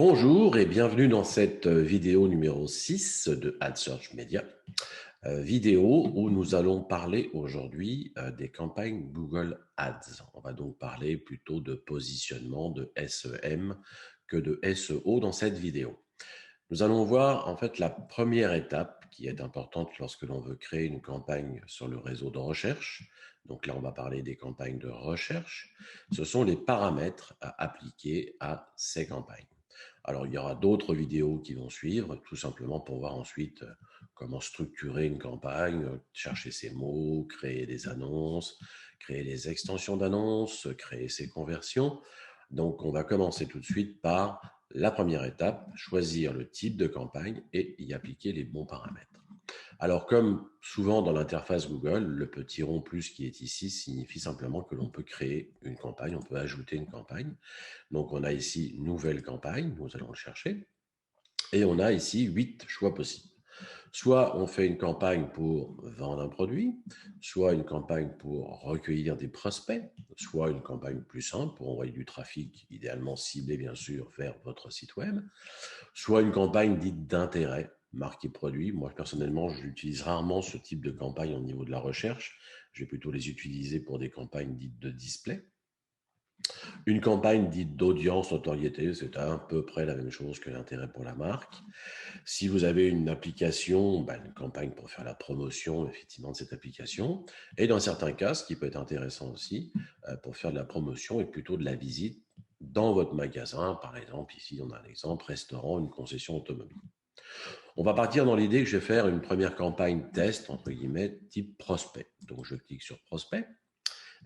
Bonjour et bienvenue dans cette vidéo numéro 6 de AdSearch Media. Vidéo où nous allons parler aujourd'hui des campagnes Google Ads. On va donc parler plutôt de positionnement de SEM que de SEO dans cette vidéo. Nous allons voir en fait la première étape qui est importante lorsque l'on veut créer une campagne sur le réseau de recherche. Donc là, on va parler des campagnes de recherche. Ce sont les paramètres à appliquer à ces campagnes. Alors, il y aura d'autres vidéos qui vont suivre, tout simplement pour voir ensuite comment structurer une campagne, chercher ses mots, créer des annonces, créer des extensions d'annonces, créer ses conversions. Donc, on va commencer tout de suite par la première étape, choisir le type de campagne et y appliquer les bons paramètres. Alors, comme souvent dans l'interface Google, le petit rond plus qui est ici signifie simplement que l'on peut créer une campagne, on peut ajouter une campagne. Donc, on a ici nouvelle campagne, nous allons le chercher, et on a ici 8 choix possibles. Soit on fait une campagne pour vendre un produit, soit une campagne pour recueillir des prospects, soit une campagne plus simple pour envoyer du trafic, idéalement ciblé bien sûr vers votre site web, soit une campagne dite d'intérêt, marqué produit. Moi personnellement, j'utilise rarement ce type de campagne au niveau de la recherche. Je vais plutôt les utiliser pour des campagnes dites de display. Une campagne dite d'audience notoriété, c'est à peu près la même chose que l'intérêt pour la marque. Si vous avez une application, une campagne pour faire la promotion effectivement de cette application. Et dans certains cas, ce qui peut être intéressant aussi, pour faire de la promotion et plutôt de la visite dans votre magasin. Par exemple, ici on a un exemple, restaurant, une concession automobile. On va partir dans l'idée que je vais faire une première campagne test, entre guillemets, type prospect. Donc je clique sur prospect.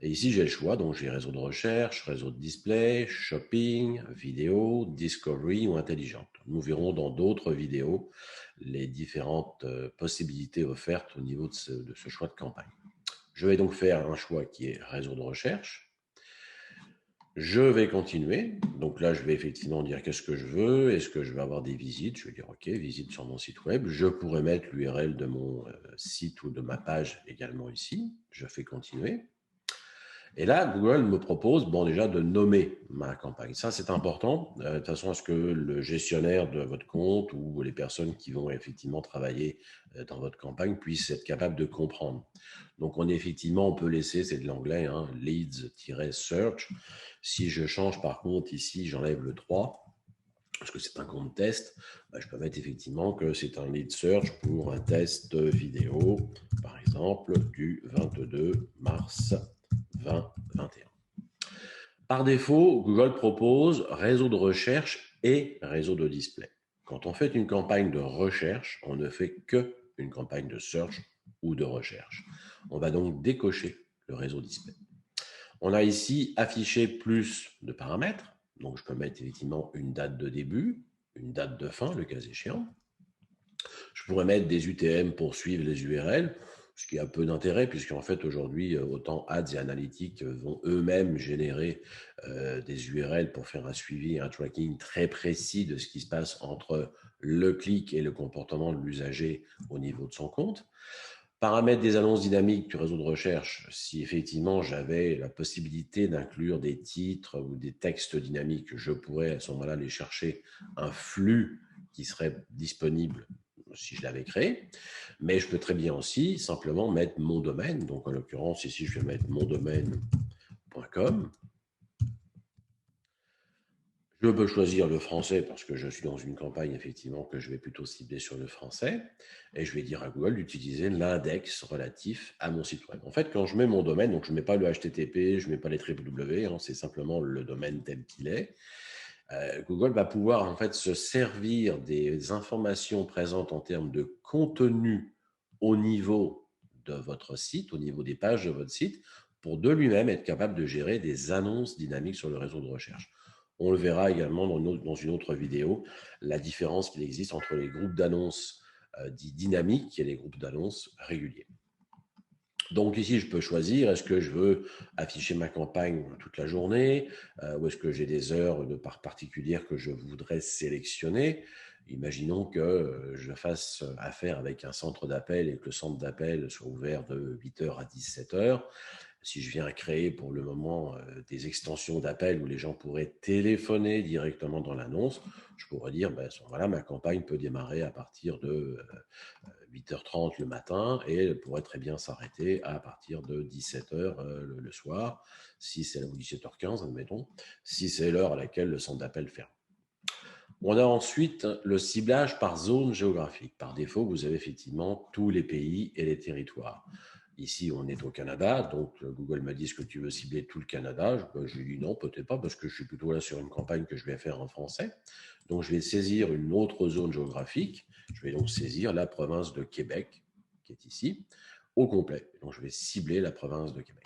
Et ici, j'ai le choix. Donc, j'ai réseau de recherche, réseau de display, shopping, vidéo, discovery ou intelligente. Nous verrons dans d'autres vidéos les différentes possibilités offertes au niveau de ce choix de campagne. Je vais donc faire un choix qui est réseau de recherche. Je vais continuer. Donc là, je vais effectivement dire qu'est-ce que je veux. Est-ce que je veux avoir des visites? Je vais dire OK, visite sur mon site web. Je pourrais mettre l'URL de mon site ou de ma page également ici. Je fais continuer. Et là, Google me propose, déjà de nommer ma campagne. Ça, c'est important, de toute façon à ce que le gestionnaire de votre compte ou les personnes qui vont effectivement travailler dans votre campagne puissent être capables de comprendre. Donc, on peut laisser, c'est de l'anglais, leads-search. Si je change par contre ici, j'enlève le 3, parce que c'est un compte test, je peux mettre effectivement que c'est un lead search pour un test vidéo, par exemple, du 22 mars 2021. Par défaut, Google propose réseau de recherche et réseau de display. Quand on fait une campagne de recherche, on ne fait que une campagne de search ou de recherche. On va donc décocher le réseau display. On a ici affiché plus de paramètres. Donc, je peux mettre effectivement une date de début, une date de fin, le cas échéant. Je pourrais mettre des UTM pour suivre les URL, ce qui a peu d'intérêt, puisqu'en fait, aujourd'hui, autant Ads et Analytics vont eux-mêmes générer des URL pour faire un suivi et un tracking très précis de ce qui se passe entre le clic et le comportement de l'usager au niveau de son compte. Paramètres des annonces dynamiques du réseau de recherche, si effectivement j'avais la possibilité d'inclure des titres ou des textes dynamiques, je pourrais à ce moment-là aller chercher un flux qui serait disponible si je l'avais créé. Mais je peux très bien aussi simplement mettre mon domaine. Donc en l'occurrence, ici, je vais mettre mondomaine.com. Je peux choisir le français parce que je suis dans une campagne effectivement que je vais plutôt cibler sur le français et je vais dire à Google d'utiliser l'index relatif à mon site web. En fait, quand je mets mon domaine, donc je ne mets pas le HTTP, je ne mets pas les www, c'est simplement le domaine tel qu'il est. Google va pouvoir en fait se servir des informations présentes en termes de contenu au niveau de votre site, au niveau des pages de votre site, pour de lui-même être capable de gérer des annonces dynamiques sur le réseau de recherche. On le verra également dans une autre vidéo, la différence qu'il existe entre les groupes d'annonces dits dynamiques et les groupes d'annonces réguliers. Donc ici, je peux choisir, est-ce que je veux afficher ma campagne toute la journée ou est-ce que j'ai des heures de part particulières que je voudrais sélectionner. Imaginons que je fasse affaire avec un centre d'appel et que le centre d'appel soit ouvert de 8h à 17h. Si je viens créer pour le moment des extensions d'appel où les gens pourraient téléphoner directement dans l'annonce, je pourrais dire, ben, voilà, ma campagne peut démarrer à partir de 8h30 le matin et elle pourrait très bien s'arrêter à partir de 17h le soir, si c'est ou 17h15, admettons, si c'est l'heure à laquelle le centre d'appel ferme. On a ensuite le ciblage par zone géographique. Par défaut, vous avez effectivement tous les pays et les territoires. Ici, on est au Canada, donc Google m'a dit, est-ce que tu veux cibler tout le Canada? Je lui ai dit non, peut-être pas, parce que je suis plutôt là sur une campagne que je vais faire en français. Donc, je vais saisir une autre zone géographique. Je vais donc saisir la province de Québec, qui est ici, au complet. Donc, je vais cibler la province de Québec.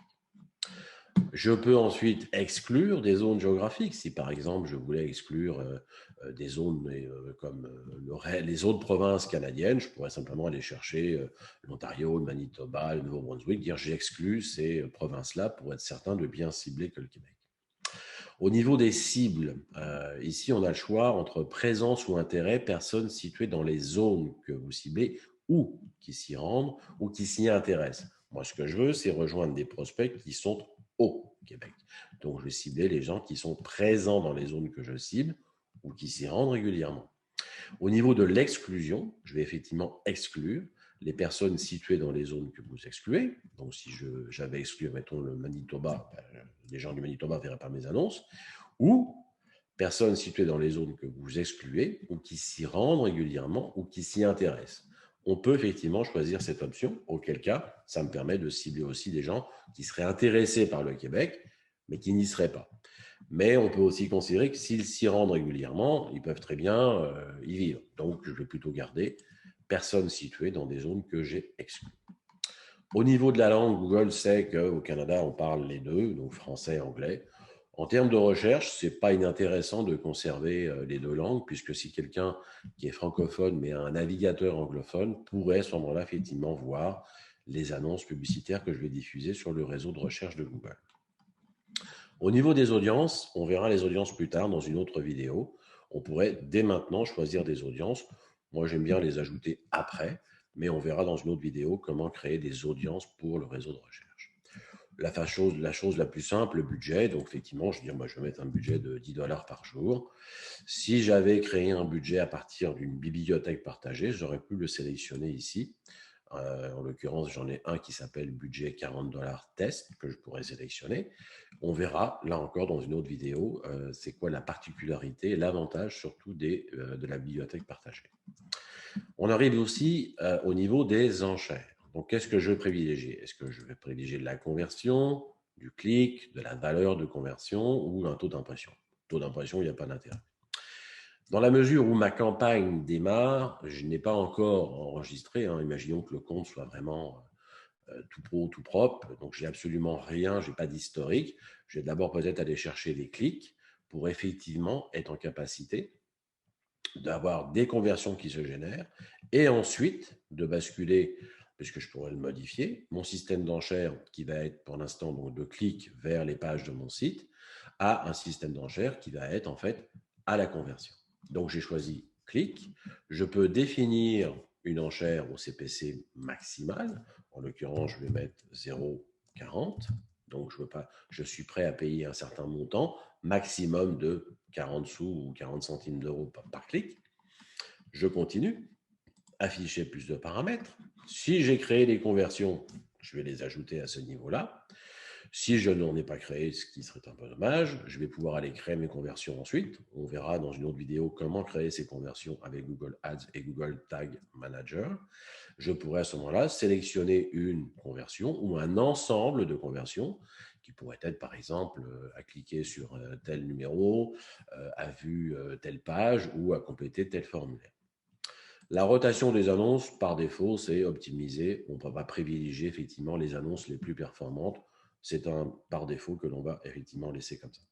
Je peux ensuite exclure des zones géographiques. Si par exemple je voulais exclure des zones comme les autres provinces canadiennes, je pourrais simplement aller chercher l'Ontario, le Manitoba, le Nouveau-Brunswick, dire j'exclus ces provinces-là pour être certain de bien cibler que le Québec. Au niveau des cibles, ici on a le choix entre présence ou intérêt, personnes situées dans les zones que vous ciblez ou qui s'y rendent ou qui s'y intéressent. Moi, ce que je veux, c'est rejoindre des prospects qui sont au Québec. Donc, je vais cibler les gens qui sont présents dans les zones que je cible ou qui s'y rendent régulièrement. Au niveau de l'exclusion, je vais effectivement exclure les personnes situées dans les zones que vous excluez. Donc, si j'avais exclu, mettons, le Manitoba, les gens du Manitoba ne verraient pas mes annonces. Ou personnes situées dans les zones que vous excluez ou qui s'y rendent régulièrement ou qui s'y intéressent. On peut effectivement choisir cette option, auquel cas, ça me permet de cibler aussi des gens qui seraient intéressés par le Québec, mais qui n'y seraient pas. Mais on peut aussi considérer que s'ils s'y rendent régulièrement, ils peuvent très bien y vivre. Donc, je vais plutôt garder personnes situées dans des zones que j'ai exclues. Au niveau de la langue, Google sait qu'au Canada, on parle les deux, donc français et anglais. En termes de recherche, ce n'est pas inintéressant de conserver les deux langues, puisque si quelqu'un qui est francophone mais a un navigateur anglophone pourrait à ce moment-là effectivement voir les annonces publicitaires que je vais diffuser sur le réseau de recherche de Google. Au niveau des audiences, on verra les audiences plus tard dans une autre vidéo. On pourrait dès maintenant choisir des audiences. Moi, j'aime bien les ajouter après, mais on verra dans une autre vidéo comment créer des audiences pour le réseau de recherche. La chose la plus simple, le budget. Donc, effectivement, je vais dire, moi, je vais mettre un budget de 10 $ par jour. Si j'avais créé un budget à partir d'une bibliothèque partagée, j'aurais pu le sélectionner ici. En l'occurrence, j'en ai un qui s'appelle budget 40 $ test que je pourrais sélectionner. On verra là encore dans une autre vidéo c'est quoi la particularité, l'avantage surtout de la bibliothèque partagée. On arrive aussi au niveau des enchères. Donc, qu'est-ce que je vais privilégier? Est-ce que je vais privilégier de la conversion, du clic, de la valeur de conversion ou un taux d'impression? Taux d'impression, il n'y a pas d'intérêt. Dans la mesure où ma campagne démarre, je n'ai pas encore enregistré. Imaginons que le compte soit vraiment tout pro, tout propre. Donc, je n'ai absolument rien, je n'ai pas d'historique. Je vais d'abord peut-être aller chercher des clics pour effectivement être en capacité d'avoir des conversions qui se génèrent et ensuite de basculer, puisque je pourrais le modifier, mon système d'enchères qui va être pour l'instant donc de clics vers les pages de mon site à un système d'enchères qui va être en fait à la conversion. Donc j'ai choisi clic, je peux définir une enchère au CPC maximal, en l'occurrence je vais mettre 0,40, donc je suis prêt à payer un certain montant, maximum de 40 sous ou 40 centimes d'euros par clic. Je continue, afficher plus de paramètres. Si j'ai créé des conversions, je vais les ajouter à ce niveau-là. Si je n'en ai pas créé, ce qui serait un peu dommage, je vais pouvoir aller créer mes conversions ensuite. On verra dans une autre vidéo comment créer ces conversions avec Google Ads et Google Tag Manager. Je pourrais à ce moment-là sélectionner une conversion ou un ensemble de conversions qui pourrait être par exemple à cliquer sur tel numéro, à vu telle page ou à compléter tel formulaire. La rotation des annonces, par défaut, c'est optimisé. On va privilégier effectivement les annonces les plus performantes. C'est un par défaut que l'on va effectivement laisser comme ça.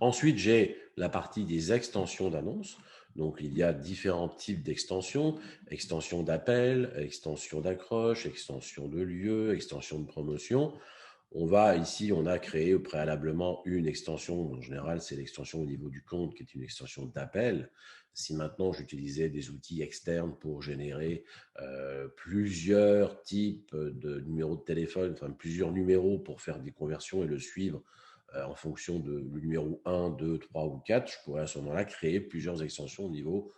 Ensuite, j'ai la partie des extensions d'annonces. Donc, il y a différents types d'extensions. Extension d'appel, extension d'accroche, extension de lieu, extension de promotion. On a créé préalablement une extension. En général, c'est l'extension au niveau du compte qui est une extension d'appel. Si maintenant j'utilisais des outils externes pour générer plusieurs types de numéros de téléphone, enfin plusieurs numéros pour faire des conversions et le suivre en fonction de le numéro 1, 2, 3 ou 4, je pourrais à ce moment-là créer plusieurs extensions au niveau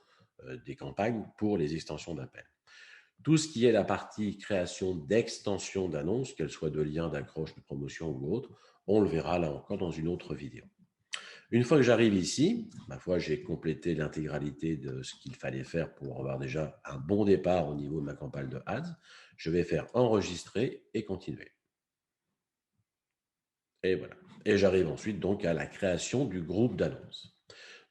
des campagnes pour les extensions d'appel. Tout ce qui est la partie création d'extensions d'annonces, qu'elles soient de liens, d'accroches, de promotion ou autres, on le verra là encore dans une autre vidéo. Une fois que j'arrive ici, ma foi, j'ai complété l'intégralité de ce qu'il fallait faire pour avoir déjà un bon départ au niveau de ma campagne de ads. Je vais faire enregistrer et continuer. Et voilà. Et j'arrive ensuite donc à la création du groupe d'annonces.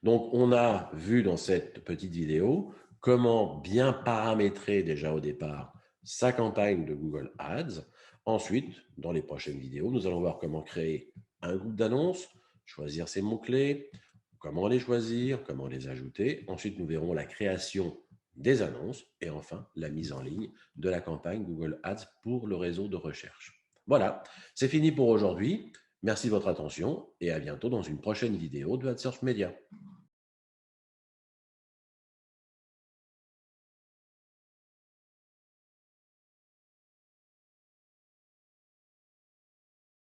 Donc, on a vu dans cette petite vidéo comment bien paramétrer déjà au départ sa campagne de Google Ads. Ensuite, dans les prochaines vidéos, nous allons voir comment créer un groupe d'annonces, choisir ses mots-clés, comment les choisir, comment les ajouter. Ensuite, nous verrons la création des annonces et enfin la mise en ligne de la campagne Google Ads pour le réseau de recherche. Voilà, c'est fini pour aujourd'hui. Merci de votre attention et à bientôt dans une prochaine vidéo de AdSearch Media.